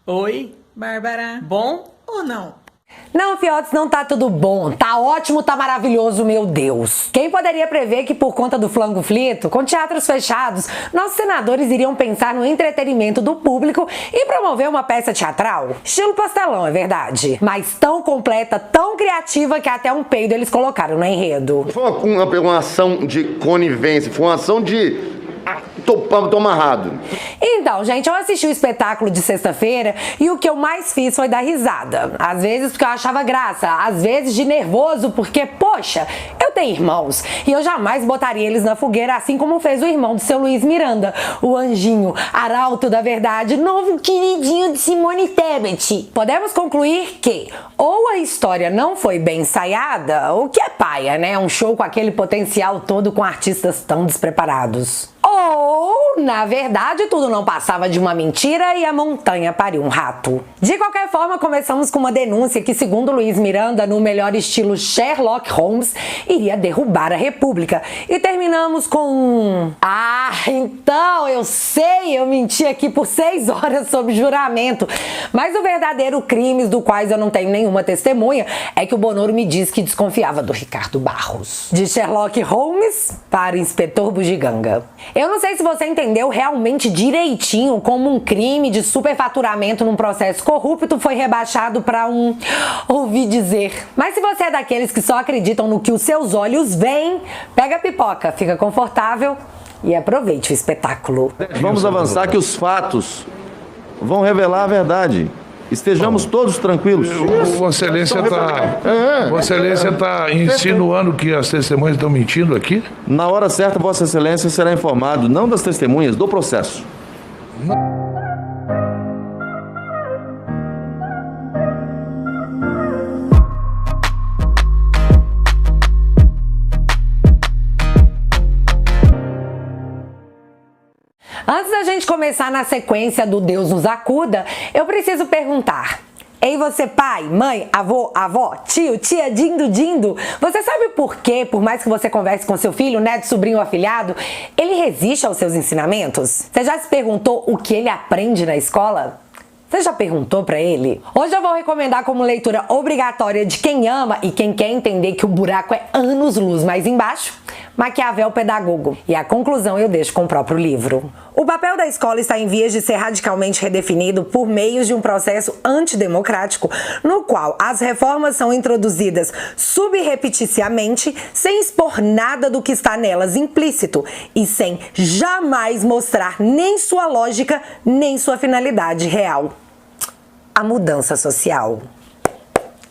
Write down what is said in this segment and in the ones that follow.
Oi, Bárbara. Bom ou não? Não, fiotes, não tá tudo bom. Tá ótimo, tá maravilhoso, meu Deus. Quem poderia prever que por conta do flango flito, com teatros fechados, nossos senadores iriam pensar no entretenimento do público e promover uma peça teatral? Estilo pastelão, é verdade. Mas tão completa, tão criativa que até um peido eles colocaram no enredo. Foi uma ação de conivência, foi uma ação de... Tô amarrado. Então, gente, eu assisti o espetáculo de sexta-feira e o que eu mais fiz foi dar risada. Às vezes porque eu achava graça, às vezes de nervoso porque, poxa, eu tenho irmãos e eu jamais botaria eles na fogueira, assim como fez o irmão do seu Luiz Miranda, o anjinho, arauto da verdade, novo queridinho de Simone Tebet. Podemos concluir que ou a história não foi bem ensaiada, o que é paia, né? Um show com aquele potencial todo com artistas tão despreparados. Ou, na verdade, tudo não passava de uma mentira e a montanha pariu um rato. De qualquer forma, começamos com uma denúncia que, segundo Luiz Miranda, no melhor estilo Sherlock Holmes, iria derrubar a República. E terminamos com... Ah, então, eu sei, eu menti aqui por 6 horas sob juramento. Mas o verdadeiro crime, do quais eu não tenho nenhuma testemunha, é que o Bonoro me disse que desconfiava do Ricardo Barros. De Sherlock Holmes para Inspetor Bugiganga. Eu não sei se você entendeu realmente direitinho como um crime de superfaturamento num processo corrupto foi rebaixado para um ouvi dizer. Mas se você é daqueles que só acreditam no que os seus olhos veem, pega a pipoca, fica confortável e aproveite o espetáculo. Vamos avançar que os fatos vão revelar a verdade. Estejamos todos tranquilos. Vossa Excelência está insinuando que as testemunhas estão mentindo aqui? Na hora certa, Vossa Excelência será informado, não das testemunhas, do processo. Antes da gente começar na sequência do Deus nos acuda, eu preciso perguntar. Ei, você pai, mãe, avô, avó, tio, tia, dindo, você sabe por quê, por mais que você converse com seu filho, neto, sobrinho ou afilhado, ele resiste aos seus ensinamentos? Você já se perguntou o que ele aprende na escola? Você já perguntou pra ele? Hoje eu vou recomendar como leitura obrigatória de quem ama e quem quer entender que o buraco é anos-luz mais embaixo, Maquiavel Pedagogo. E a conclusão eu deixo com o próprio livro. O papel da escola está em vias de ser radicalmente redefinido por meios de um processo antidemocrático, no qual as reformas são introduzidas subrepticiamente, sem expor nada do que está nelas implícito e sem jamais mostrar nem sua lógica, nem sua finalidade real. A mudança social.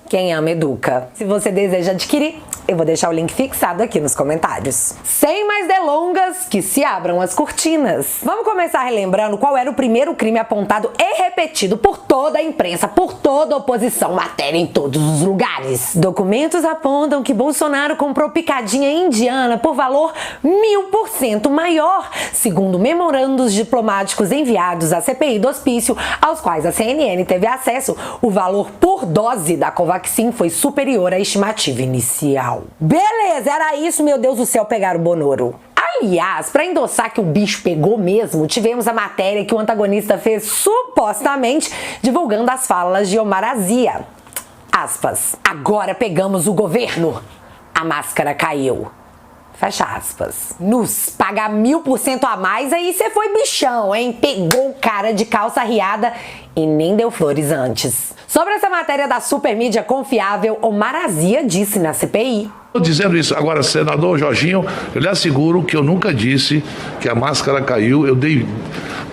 Quem ama, educa. Se você deseja adquirir, eu vou deixar o link fixado aqui nos comentários. Sem mais delongas, que se abram as cortinas. Vamos começar relembrando qual era o primeiro crime apontado e repetido por toda a imprensa, por toda a oposição, matéria em todos os lugares. Documentos apontam que Bolsonaro comprou picadinha indiana por valor 1000% maior, segundo memorandos diplomáticos enviados à CPI do Hospício, aos quais a CNN teve acesso. O valor por dose da Covaxin foi superior à estimativa inicial. Beleza, era isso, meu Deus do céu, pegar o Bonoro. Aliás, para endossar que o bicho pegou mesmo, tivemos a matéria que o antagonista fez supostamente divulgando as falas de Omar Azia. Aspas. Agora pegamos o governo. A máscara caiu. Fecha aspas. Nos paga 1000% a mais, aí você foi bichão, hein? Pegou o cara de calça riada e nem deu flores antes. Sobre essa matéria da supermídia confiável, Omar Azia disse na CPI. Estou dizendo isso agora, senador Jorginho, eu lhe asseguro que eu nunca disse que a máscara caiu. Eu dei...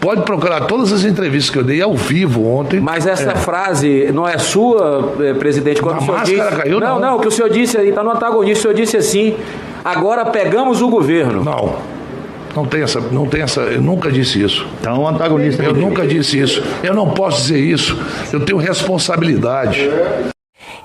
Pode procurar todas as entrevistas que eu dei ao vivo ontem. Mas essa frase não é sua, presidente, quando o senhor disse... A máscara caiu, não. Não, o que o senhor disse aí, está no antagonista, o senhor disse assim, agora pegamos o governo. Não tem essa, eu nunca disse isso. Então o antagonista... Eu nunca disse isso, eu não posso dizer isso, eu tenho responsabilidade.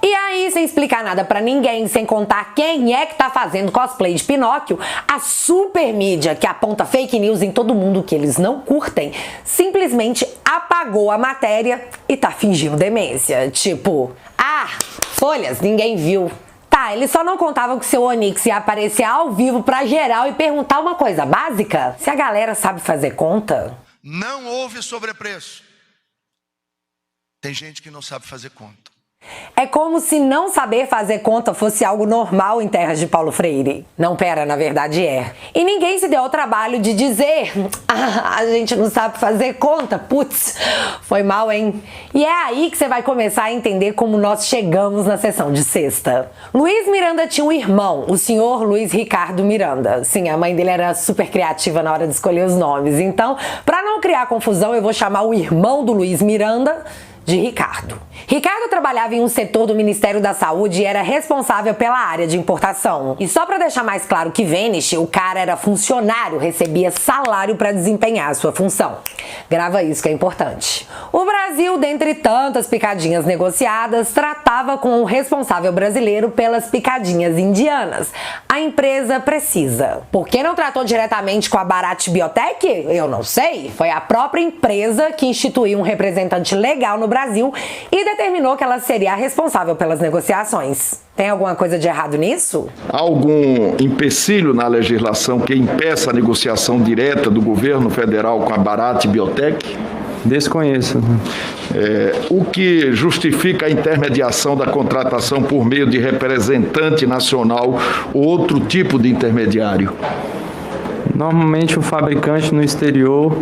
E aí, sem explicar nada pra ninguém, sem contar quem é que tá fazendo cosplay de Pinóquio, a supermídia, que aponta fake news em todo mundo que eles não curtem, simplesmente apagou a matéria e tá fingindo demência. Tipo, folhas, ninguém viu. Tá, eles só não contavam que seu Onix ia aparecer ao vivo pra geral e perguntar uma coisa básica. Se a galera sabe fazer conta. Não houve sobrepreço. Tem gente que não sabe fazer conta. É como se não saber fazer conta fosse algo normal em terras de Paulo Freire. Não, pera, na verdade é. E ninguém se deu ao trabalho de dizer: a gente não sabe fazer conta, putz, foi mal, hein? E é aí que você vai começar a entender como nós chegamos na sessão de sexta. Luiz Miranda tinha um irmão, o senhor Luiz Ricardo Miranda. Sim, a mãe dele era super criativa na hora de escolher os nomes. Então, pra não criar confusão, eu vou chamar o irmão do Luiz Miranda de Ricardo. Ricardo trabalhava em um setor do Ministério da Saúde e era responsável pela área de importação. E só para deixar mais claro que Vênice, o cara era funcionário, recebia salário para desempenhar a sua função. Grava isso que é importante. O Brasil, dentre tantas picadinhas negociadas, tratava com o responsável brasileiro pelas picadinhas indianas, a empresa Precisa. Por que não tratou diretamente com a Bharat Biotech? Eu não sei. Foi a própria empresa que instituiu um representante legal no Brasil e determinou que ela seria a responsável pelas negociações. Tem alguma coisa de errado nisso? Há algum empecilho na legislação que impeça a negociação direta do governo federal com a Bharat Biotech? Desconheço. O que justifica a intermediação da contratação por meio de representante nacional ou outro tipo de intermediário? Normalmente o fabricante no exterior,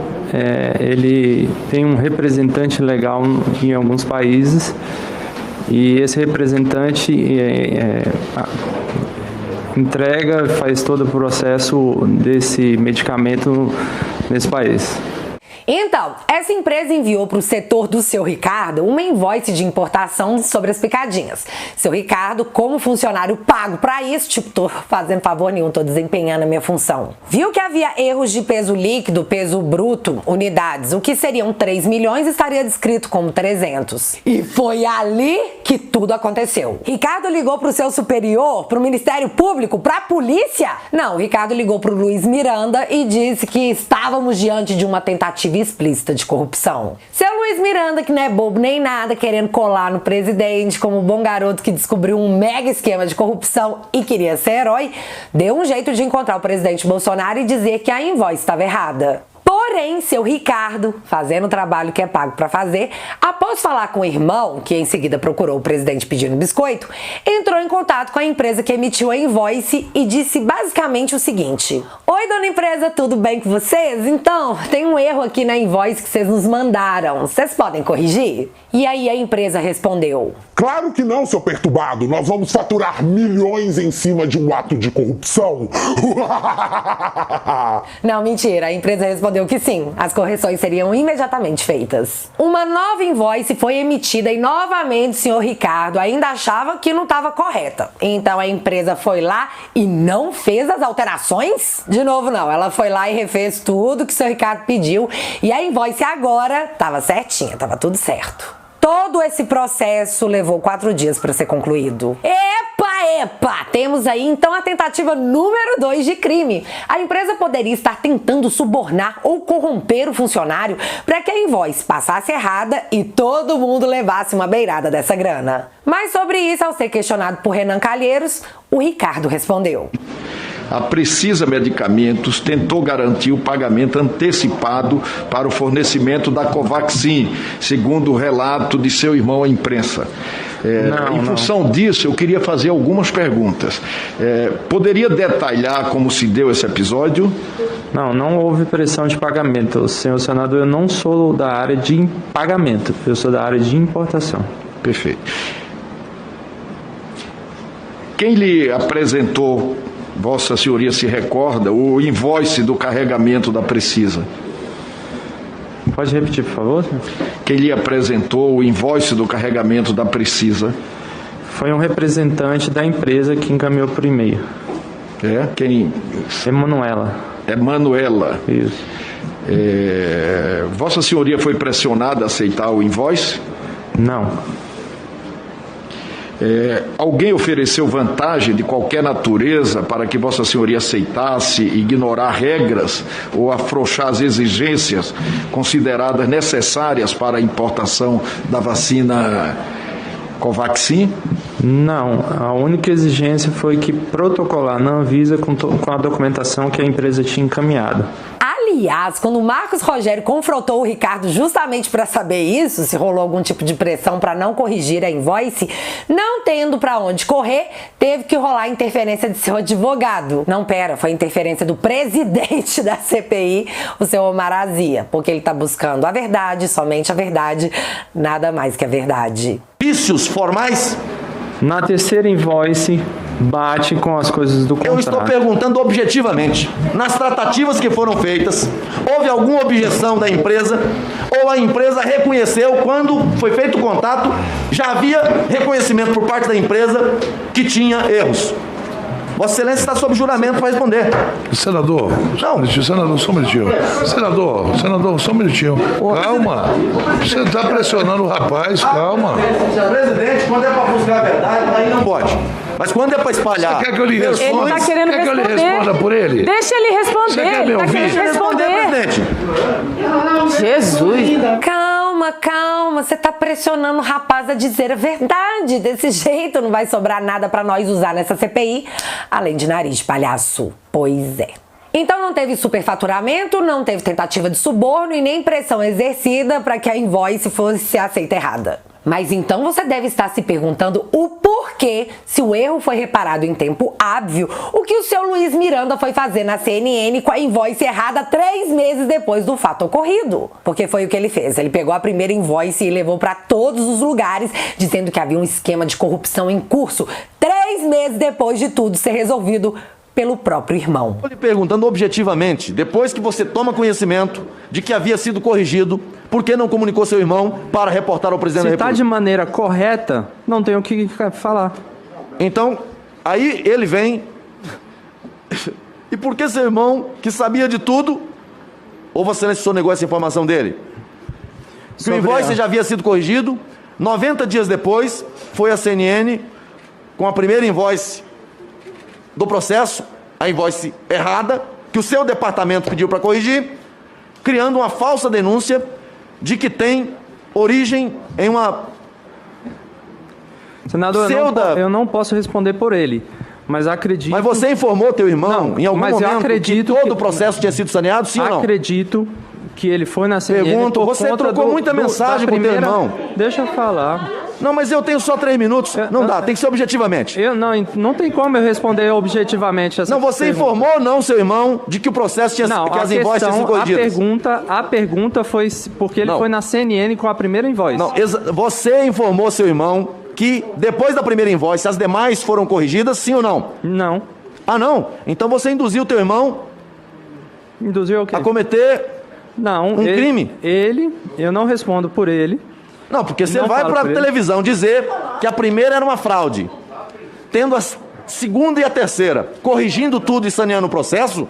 ele tem um representante legal em alguns países e esse representante entrega, faz todo o processo desse medicamento nesse país. Então, essa empresa enviou para o setor do seu Ricardo uma invoice de importação sobre as picadinhas. Seu Ricardo, como funcionário pago para isso, tipo, tô fazendo favor nenhum, tô desempenhando a minha função. Viu que havia erros de peso líquido, peso bruto, unidades, o que seriam 3 milhões estaria descrito como 300. E foi ali que tudo aconteceu. Ricardo ligou para o seu superior, para o Ministério Público, para a polícia? Não, Ricardo ligou para o Luiz Miranda e disse que estávamos diante de uma tentativa explícita de corrupção. Seu Luiz Miranda, que não é bobo nem nada, querendo colar no presidente como bom garoto que descobriu um mega esquema de corrupção e queria ser herói, deu um jeito de encontrar o presidente Bolsonaro e dizer que a invoice estava errada. Porém, seu Ricardo, fazendo o trabalho que é pago para fazer, após falar com o irmão, que em seguida procurou o presidente pedindo biscoito, entrou em contato com a empresa que emitiu a invoice e disse basicamente o seguinte: oi, dona empresa, tudo bem com vocês? Então, tem um erro aqui na invoice que vocês nos mandaram. Vocês podem corrigir? E aí a empresa respondeu: claro que não, seu perturbado. Nós vamos faturar milhões em cima de um ato de corrupção. Não, mentira. A empresa respondeu que sim. As correções seriam imediatamente feitas. Uma nova invoice foi emitida e novamente o senhor Ricardo ainda achava que não estava correta. Então a empresa foi lá e não fez as alterações? De novo não. Ela foi lá e refez tudo que o senhor Ricardo pediu e a invoice agora estava certinha, estava tudo certo. Todo esse processo levou 4 dias para ser concluído. Epa! Temos aí então a tentativa número 2 de crime. A empresa poderia estar tentando subornar ou corromper o funcionário para que a invoice passasse errada e todo mundo levasse uma beirada dessa grana. Mas sobre isso, ao ser questionado por Renan Calheiros, o Ricardo respondeu: A Precisa Medicamentos tentou garantir o pagamento antecipado para o fornecimento da Covaxin, segundo o relato de seu irmão à imprensa. Em função disso, eu queria fazer algumas perguntas. Poderia detalhar como se deu esse episódio? Não houve pressão de pagamento. Senhor senador, eu não sou da área de pagamento, eu sou da área de importação. Perfeito. Quem lhe apresentou, Vossa Senhoria se recorda, o invoice do carregamento da Precisa? Pode repetir, por favor? Quem lhe apresentou o invoice do carregamento da Precisa? Foi um representante da empresa que encaminhou por e-mail. Quem? Emanuela. Isso. Vossa Senhoria foi pressionada a aceitar o invoice? Não. Alguém ofereceu vantagem de qualquer natureza para que Vossa Senhoria aceitasse ignorar regras ou afrouxar as exigências consideradas necessárias para a importação da vacina Covaxin? Não, a única exigência foi que protocolar na Anvisa com a documentação que a empresa tinha encaminhado. Aliás, quando o Marcos Rogério confrontou o Ricardo justamente para saber isso, se rolou algum tipo de pressão para não corrigir a invoice, não tendo para onde correr, teve que rolar a interferência de seu advogado. Não, pera, foi a interferência do presidente da CPI, o seu Omar Azia, porque ele tá buscando a verdade, somente a verdade, nada mais que a verdade. Vícios formais? Na terceira invoice, bate com as coisas do contrato. Eu estou perguntando objetivamente. Nas tratativas que foram feitas, houve alguma objeção da empresa ou a empresa reconheceu quando foi feito o contato, já havia reconhecimento por parte da empresa que tinha erros? Vossa Excelência está sob juramento para responder. Senador, senador, só um minutinho. Senador, só um minutinho. Calma. Você está pressionando o rapaz, calma. Presidente, quando é para buscar a verdade, aí não pode. Mas quando é para espalhar... Você quer que eu lhe responda? Ele tá querendo quer responder. Que eu lhe responda por ele? Deixa ele responder. Você quer me Ele tá ouvir? querendo responder. Presidente. Jesus. Calma, você tá pressionando o rapaz a dizer a verdade. Desse jeito não vai sobrar nada pra nós usar nessa CPI, além de nariz de palhaço. Pois é. Então não teve superfaturamento, não teve tentativa de suborno e nem pressão exercida para que a invoice fosse aceita errada. Mas então você deve estar se perguntando o porquê, se o erro foi reparado em tempo hábil, o que o seu Luiz Miranda foi fazer na CNN com a invoice errada 3 meses depois do fato ocorrido. Porque foi o que ele fez. Ele pegou a primeira invoice e levou para todos os lugares, dizendo que havia um esquema de corrupção em curso 3 meses depois de tudo ser resolvido pelo próprio irmão. Estou lhe perguntando objetivamente, depois que você toma conhecimento de que havia sido corrigido, por que não comunicou seu irmão para reportar ao presidente da Se está República? de maneira correta, não tenho o que falar. Então, aí ele vem... E por que seu irmão, que sabia de tudo, ou Vossa Excelência só negou essa informação dele? Que o invoice já havia sido corrigido, 90 dias depois, foi a CNN com a primeira invoice do processo, a invoice errada, que o seu departamento pediu para corrigir, criando uma falsa denúncia de que tem origem em uma... Senador, eu não posso responder por ele, mas acredito... Mas você informou teu irmão em algum momento que todo o processo tinha sido saneado, sim ou não? Acredito que ele foi na CNN. Pergunto, por você conta trocou muita mensagem com o teu irmão. Deixa eu falar. Não, mas eu tenho só 3 minutos. Não dá, tem que ser objetivamente. Não tem como eu responder objetivamente essa Não, você pergunta. informou ou não seu irmão de que o processo tinha Não, que as invoices tinham sido corrigidas? a pergunta foi porque ele foi na CNN com a primeira invoice. Não, você informou seu irmão que depois da primeira invoice as demais foram corrigidas, sim ou não? Não. Ah, não? Então você induziu teu irmão Induziu o quê? a cometer crime? Eu não respondo por ele. Não, porque você Não vai falo para a por ele. televisão dizer que a primeira era uma fraude, tendo a segunda e a terceira, corrigindo tudo e saneando o processo.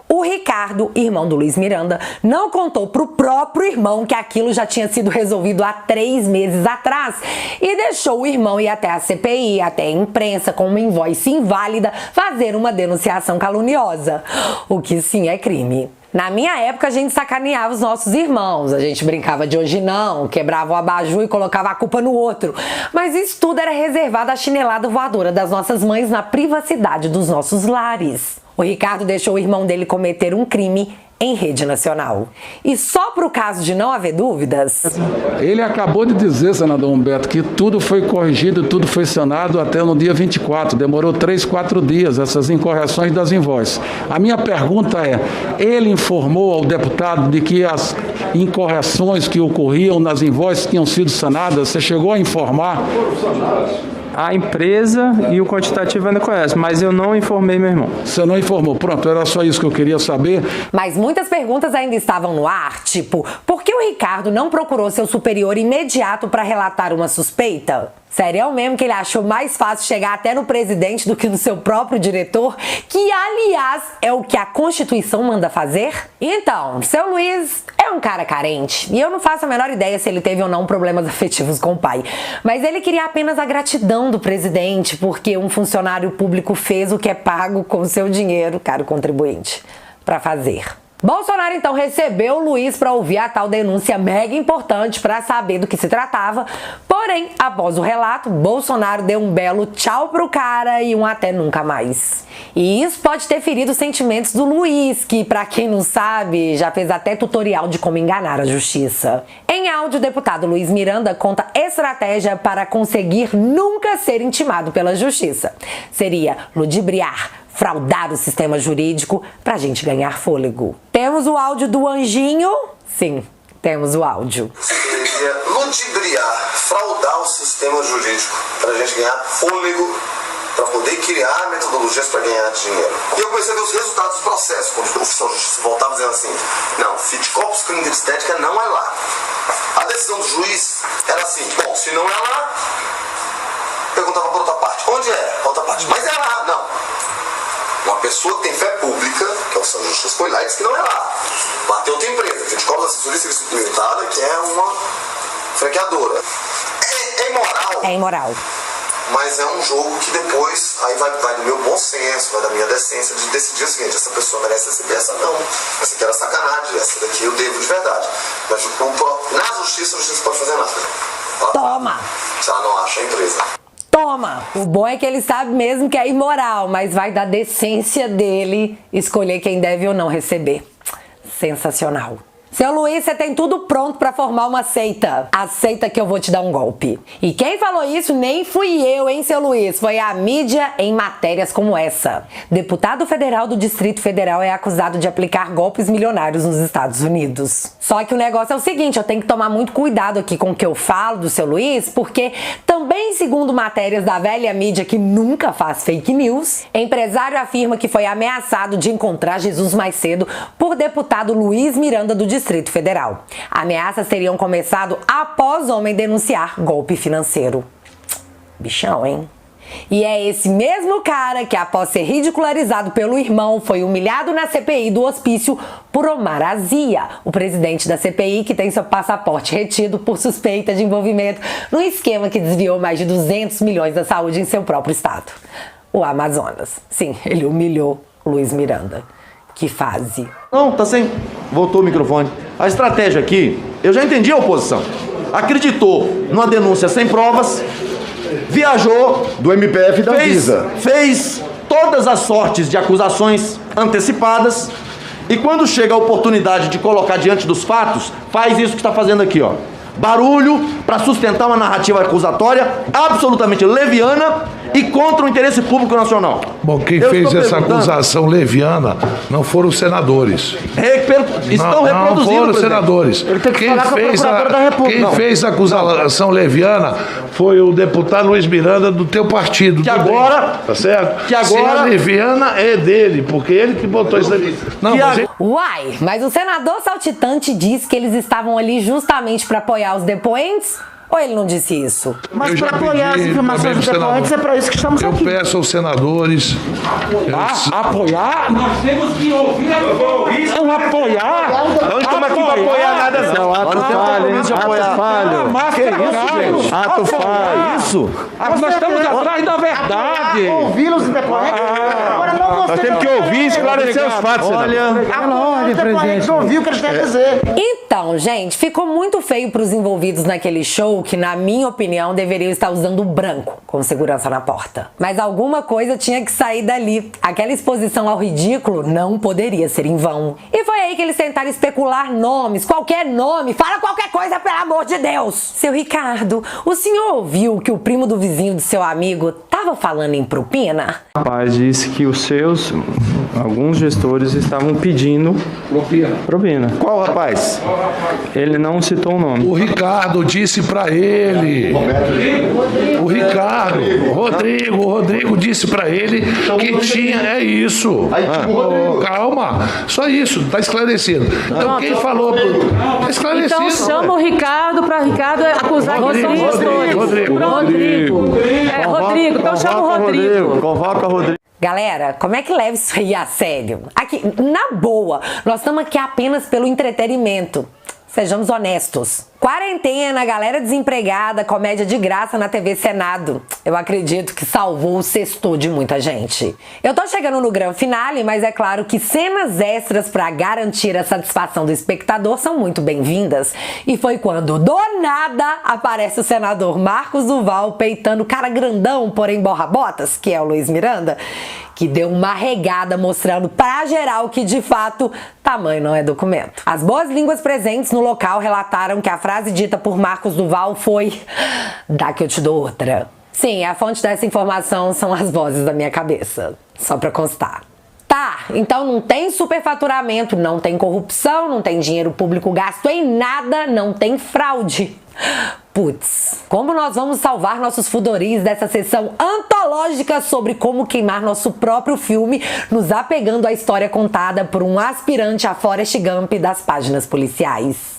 O Ricardo, irmão do Luiz Miranda, não contou pro próprio irmão que aquilo já tinha sido resolvido há 3 meses atrás e deixou o irmão ir até a CPI, até a imprensa, com uma invoice inválida, fazer uma denunciação caluniosa. O que sim é crime. Na minha época, a gente sacaneava os nossos irmãos. A gente brincava de hoje não, quebrava o abajur e colocava a culpa no outro. Mas isso tudo era reservado à chinelada voadora das nossas mães na privacidade dos nossos lares. O Ricardo deixou o irmão dele cometer um crime em rede nacional. E só para o caso de não haver dúvidas... Ele acabou de dizer, senador Humberto, que tudo foi corrigido, tudo foi sanado até no dia 24. Demorou 3, 4 dias essas incorreções das invoices. A minha pergunta é, ele informou ao deputado de que as incorreções que ocorriam nas invoices tinham sido sanadas? Você chegou a informar? A empresa e o quantitativo ainda conhecem, mas eu não informei meu irmão. Você não informou. Pronto, era só isso que eu queria saber. Mas muitas perguntas ainda estavam no ar, tipo, por que o Ricardo não procurou seu superior imediato para relatar uma suspeita? Sério mesmo que ele achou mais fácil chegar até no presidente do que no seu próprio diretor? Que, aliás, é o que a Constituição manda fazer? Então, seu Luiz é um cara carente. E eu não faço a menor ideia se ele teve ou não problemas afetivos com o pai. Mas ele queria apenas a gratidão do presidente, porque um funcionário público fez o que é pago com o seu dinheiro, caro contribuinte, para fazer. Bolsonaro então recebeu o Luiz para ouvir a tal denúncia mega importante para saber do que se tratava, pois Porém, após o relato, Bolsonaro deu um belo tchau pro cara e um até nunca mais. E isso pode ter ferido os sentimentos do Luiz, que, pra quem não sabe, já fez até tutorial de como enganar a justiça. Em áudio, o deputado Luiz Miranda conta estratégia para conseguir nunca ser intimado pela justiça. Seria ludibriar, fraudar o sistema jurídico pra gente ganhar fôlego. Temos o áudio do Anjinho? Sim, temos o áudio. Seria ludibriar, fraudar o sistema jurídico pra gente ganhar fôlego, para poder criar metodologias para ganhar dinheiro. E eu comecei a ver os resultados do processo, quando o oficial de justiça voltava dizendo assim, não, fit corpus clínica estética não é lá. A decisão do juiz era assim, bom, se não é lá, perguntava para outra parte, onde é? Outra parte, mas é lá, não. Uma pessoa que tem fé pública, que é o oficial de justiça, foi lá e disse que não é lá. Bateu outra empresa, fit corpus assessoria serviço limitada, que é uma franqueadora. É imoral. É imoral. Mas é um jogo que depois, aí vai do meu bom senso, vai da minha decência de decidir o seguinte, essa pessoa merece receber, essa não. Essa aqui era sacanagem, essa daqui eu devo de verdade. Mas na justiça, a justiça não pode fazer nada. Toma! Se ela não acha a empresa. Toma! O bom é que ele sabe mesmo que é imoral, mas vai da decência dele escolher quem deve ou não receber. Sensacional. Seu Luiz, você tem tudo pronto pra formar uma seita. Aceita que eu vou te dar um golpe. E quem falou isso nem fui eu, hein, seu Luiz? Foi a mídia em matérias como essa. Deputado federal do Distrito Federal é acusado de aplicar golpes milionários nos Estados Unidos. Só que o negócio é o seguinte, eu tenho que tomar muito cuidado aqui com o que eu falo do seu Luiz, porque também, segundo matérias da velha mídia que nunca faz fake news, empresário afirma que foi ameaçado de encontrar Jesus mais cedo por deputado Luiz Miranda do Distrito Federal. Ameaças teriam começado após o homem denunciar golpe financeiro. Bichão, hein? E é esse mesmo cara que, após ser ridicularizado pelo irmão, foi humilhado na CPI do hospício por Omar Azia, o presidente da CPI que tem seu passaporte retido por suspeita de envolvimento num esquema que desviou mais de 200 milhões da saúde em seu próprio estado, o Amazonas. Sim, ele humilhou Luiz Miranda. Que fase. Não, tá sem... Voltou o microfone. A estratégia aqui, eu já entendi a oposição. Acreditou numa denúncia sem provas, viajou... Do MPF da Visa. Fez todas as sortes de acusações antecipadas e quando chega a oportunidade de colocar diante dos fatos, faz isso que está fazendo aqui, ó. Barulho para sustentar uma narrativa acusatória absolutamente leviana e contra o interesse público nacional. Bom, quem fez essa acusação leviana não foram os senadores. Estão reproduzindo. Não foram os senadores. Quem fez a acusação leviana foi o deputado Luiz Miranda do teu partido. Que agora... Tá certo? Que agora... Se a leviana é dele, porque ele que botou isso ali. Não, Uai, mas o senador saltitante disse que eles estavam ali justamente para apoiar os depoentes? Ou ele não disse isso? Mas para apoiar as informações dos depoentes é para isso que estamos aqui. Eu peço aos senadores... Apoiar? Nós temos que ouvir a não apoiar? Não estamos aqui para apoiar nada, não. Ato falho, ato falho. Que isso, gente? Ato falho. Isso? Nós estamos atrás da verdade. Ouvi-los os depoentes. Agora não você. Nós temos que ouvir e esclarecer os fatos. Olha, presidente. Ouviu o que eles têm a dizer. Então, gente, ficou muito feio para os envolvidos naquele show que, na minha opinião, deveriam estar usando o branco com segurança na porta. Mas alguma coisa tinha que sair dali. Aquela exposição ao ridículo não poderia ser em vão. E foi aí que eles tentaram especular nomes, qualquer nome, fala qualquer coisa, pelo amor de Deus! Seu Ricardo, o senhor ouviu que o primo do vizinho do seu amigo tava falando em propina? O rapaz disse que alguns gestores estavam pedindo propina. Qual rapaz? Ele não citou o nome. O Ricardo disse pra ele. O Ricardo, Rodrigo disse pra ele que tinha, é isso. Calma, só isso, tá esclarecido. Então quem falou, tá esclarecido. Então chama o Ricardo pra Ricardo acusar vocês todos. Rodrigo. É, Rodrigo, então chama o Rodrigo. Convoca Rodrigo. Galera, como é que leva isso aí a sério? Aqui, na boa, nós estamos aqui apenas pelo entretenimento. Sejamos honestos. Quarentena, galera desempregada, comédia de graça na TV Senado. Eu acredito que salvou o sextou de muita gente. Eu tô chegando no grande finale, mas é claro que cenas extras pra garantir a satisfação do espectador são muito bem-vindas. E foi quando, do nada, aparece o senador Marcos Duval peitando o cara grandão, porém borra-botas, que é o Luiz Miranda, que deu uma regada mostrando pra geral que, de fato, tamanho não é documento. As boas línguas presentes no local relataram que a frase dita por Marcos Duval foi: "Dá que eu te dou outra". Sim, a fonte dessa informação são as vozes da minha cabeça, só pra constar. Tá, então não tem superfaturamento, não tem corrupção, não tem dinheiro público gasto em nada, não tem fraude. Putz, como nós vamos salvar nossos fudoris dessa sessão antológica sobre como queimar nosso próprio filme, nos apegando à história contada por um aspirante a Forrest Gump das páginas policiais?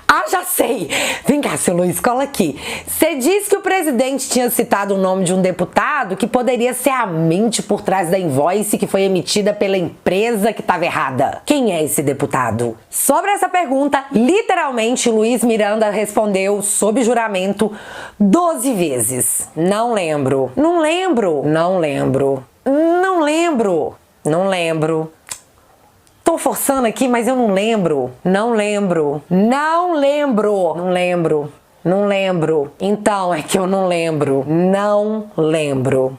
Ah, já sei! Vem cá, seu Luiz, cola aqui. Você disse que o presidente tinha citado o nome de um deputado que poderia ser a mente por trás da invoice que foi emitida pela empresa que estava errada. Quem é esse deputado? Sobre essa pergunta, literalmente, Luiz Miranda respondeu sob juramento 12 vezes. Não lembro. Não lembro. Não lembro. Não lembro. Não lembro. Tô forçando aqui, mas eu não lembro. Não lembro. Não lembro. Não lembro. Não lembro. Então é que eu não lembro. Não lembro.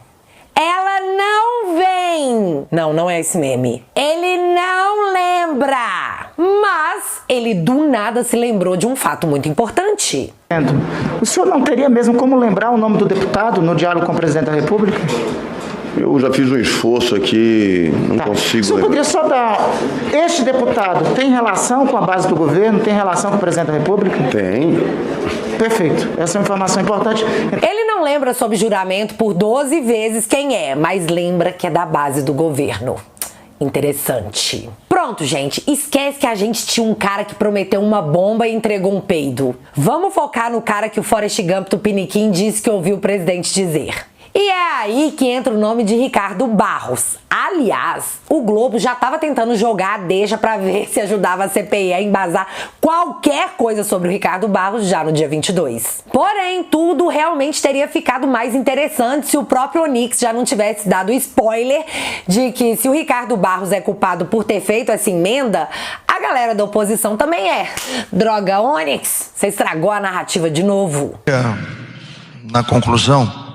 Ela não vem. Não, não é esse meme. Ele não lembra. Mas ele do nada se lembrou de um fato muito importante. O senhor não teria mesmo como lembrar o nome do deputado no diálogo com o presidente da República? Eu já fiz um esforço aqui, não consigo... O senhor poderia só dar... Este deputado tem relação com a base do governo? Tem relação com o presidente da República? Tem. Perfeito. Essa é uma informação importante. Ele não lembra sob juramento por 12 vezes quem é, mas lembra que é da base do governo. Interessante. Pronto, gente. Esquece que a gente tinha um cara que prometeu uma bomba e entregou um peido. Vamos focar no cara que o Forrest Gump do Piniquim disse que ouviu o presidente dizer. E é aí que entra o nome de Ricardo Barros. Aliás, o Globo já estava tentando jogar a deixa para ver se ajudava a CPI a embasar qualquer coisa sobre o Ricardo Barros já no dia 22. Porém, tudo realmente teria ficado mais interessante se o próprio Onyx já não tivesse dado spoiler de que se o Ricardo Barros é culpado por ter feito essa emenda, a galera da oposição também é. Droga, Onyx, você estragou a narrativa de novo. Na conclusão,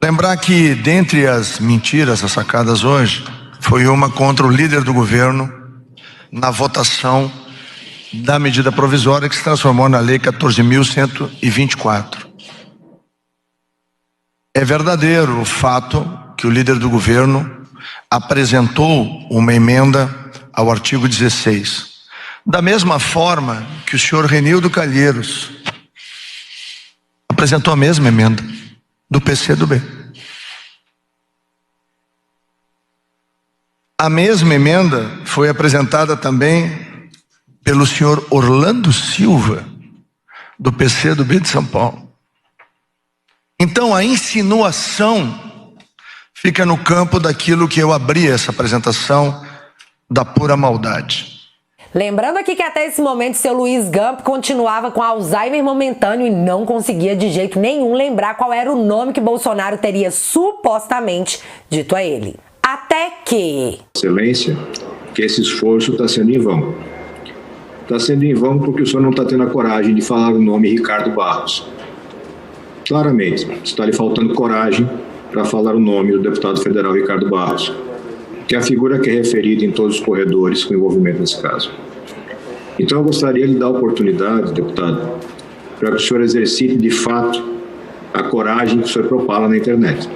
lembrar que, dentre as mentiras sacadas hoje, foi uma contra o líder do governo na votação da medida provisória que se transformou na Lei 14.124. É verdadeiro o fato que o líder do governo apresentou uma emenda ao artigo 16. Da mesma forma que o senhor Renildo Calheiros apresentou a mesma emenda do PCdoB. A mesma emenda foi apresentada também pelo senhor Orlando Silva, do PCdoB de São Paulo. Então a insinuação fica no campo daquilo que eu abri essa apresentação, da pura maldade. Lembrando aqui que até esse momento seu Luiz Gump continuava com Alzheimer momentâneo e não conseguia de jeito nenhum lembrar qual era o nome que Bolsonaro teria supostamente dito a ele. Até que... Excelência, que esse esforço está sendo em vão. Está sendo em vão porque o senhor não está tendo a coragem de falar o nome Ricardo Barros. Claramente, está lhe faltando coragem para falar o nome do deputado federal Ricardo Barros, que é a figura que é referida em todos os corredores com envolvimento nesse caso. Então eu gostaria de dar a oportunidade, deputado, para que o senhor exercite de fato a coragem que o senhor propala na internet.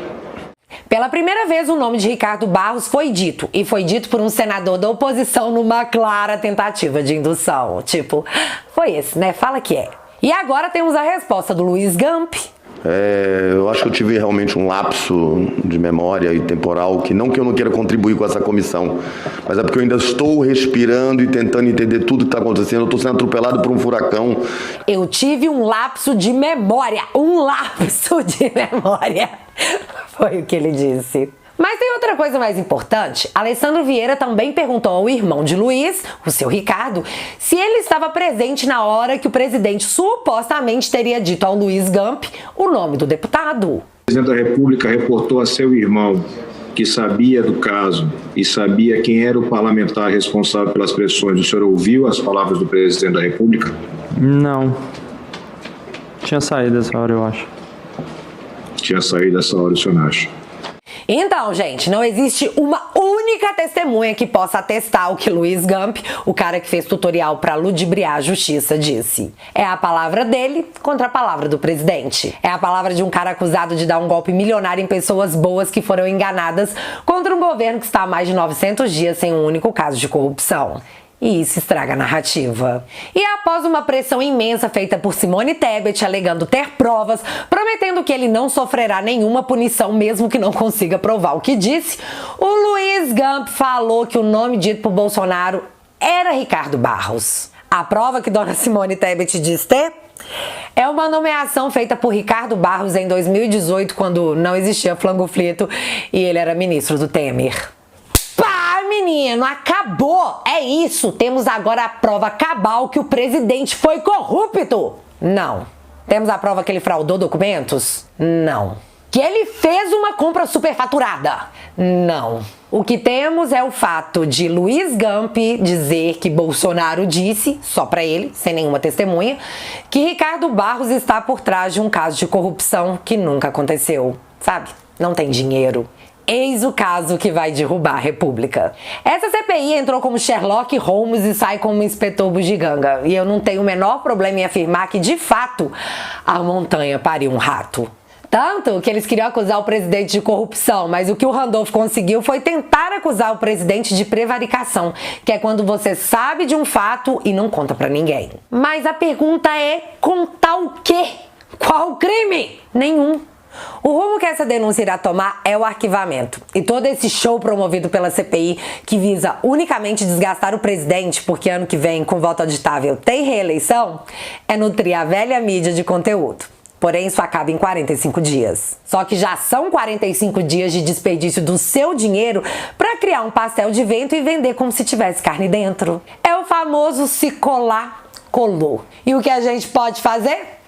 Pela primeira vez o nome de Ricardo Barros foi dito, e foi dito por um senador da oposição numa clara tentativa de indução. Tipo, foi esse, né? Fala que é. E agora temos a resposta do Luiz Gump. Eu acho que eu tive realmente um lapso de memória e temporal, que eu não queira contribuir com essa comissão, mas é porque eu ainda estou respirando e tentando entender tudo que está acontecendo. Eu estou sendo atropelado por um furacão. Eu tive um lapso de memória, Foi o que ele disse. Mas tem outra coisa mais importante. Alessandro Vieira também perguntou ao irmão de Luiz, o seu Ricardo, se ele estava presente na hora que o presidente supostamente teria dito ao Luiz Gump o nome do deputado. O presidente da República reportou a seu irmão, que sabia do caso e sabia quem era o parlamentar responsável pelas pressões. O senhor ouviu as palavras do presidente da República? Não. Tinha saído essa hora, eu acho. Tinha saído essa hora, o senhor acha? Então, gente, não existe uma única testemunha que possa atestar o que Luiz Gump, o cara que fez tutorial para ludibriar a justiça, disse. É a palavra dele contra a palavra do presidente. É a palavra de um cara acusado de dar um golpe milionário em pessoas boas que foram enganadas contra um governo que está há mais de 900 dias sem um único caso de corrupção. E isso estraga a narrativa. E após uma pressão imensa feita por Simone Tebet, alegando ter provas, prometendo que ele não sofrerá nenhuma punição mesmo que não consiga provar o que disse, o Luiz Gump falou que o nome dito por Bolsonaro era Ricardo Barros. A prova que dona Simone Tebet diz ter é uma nomeação feita por Ricardo Barros em 2018, quando não existia flango-flito e ele era ministro do Temer. Menino, acabou! É isso! Temos agora a prova cabal que o presidente foi corrupto! Não. Temos a prova que ele fraudou documentos? Não. Que ele fez uma compra superfaturada? Não. O que temos é o fato de Luiz Gump dizer que Bolsonaro disse, só pra ele, sem nenhuma testemunha, que Ricardo Barros está por trás de um caso de corrupção que nunca aconteceu. Sabe? Não tem dinheiro. Eis o caso que vai derrubar a República. Essa CPI entrou como Sherlock Holmes e sai como inspetor bugiganga. E eu não tenho o menor problema em afirmar que, de fato, a montanha pariu um rato. Tanto que eles queriam acusar o presidente de corrupção, mas o que o Randolph conseguiu foi tentar acusar o presidente de prevaricação, que é quando você sabe de um fato e não conta pra ninguém. Mas a pergunta é, contar o quê? Qual crime? Nenhum. O rumo que essa denúncia irá tomar é o arquivamento. E todo esse show promovido pela CPI, que visa unicamente desgastar o presidente, porque ano que vem, com voto auditável, tem reeleição, é nutrir a velha mídia de conteúdo. Porém, isso acaba em 45 dias. Só que já são 45 dias de desperdício do seu dinheiro para criar um pastel de vento e vender como se tivesse carne dentro. É o famoso se colar, colou. E o que a gente pode fazer?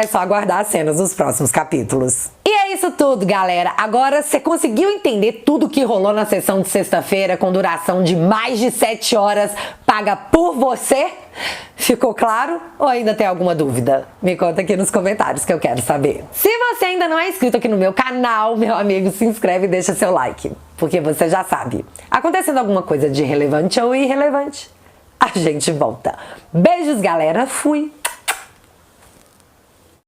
É só aguardar as cenas dos próximos capítulos. E é isso tudo, galera. Agora, você conseguiu entender tudo o que rolou na sessão de sexta-feira, com duração de mais de 7 horas, paga por você? Ficou claro? Ou ainda tem alguma dúvida? Me conta aqui nos comentários que eu quero saber. Se você ainda não é inscrito aqui no meu canal, meu amigo, se inscreve e deixa seu like. Porque você já sabe, acontecendo alguma coisa de relevante ou irrelevante, a gente volta. Beijos, galera. Fui!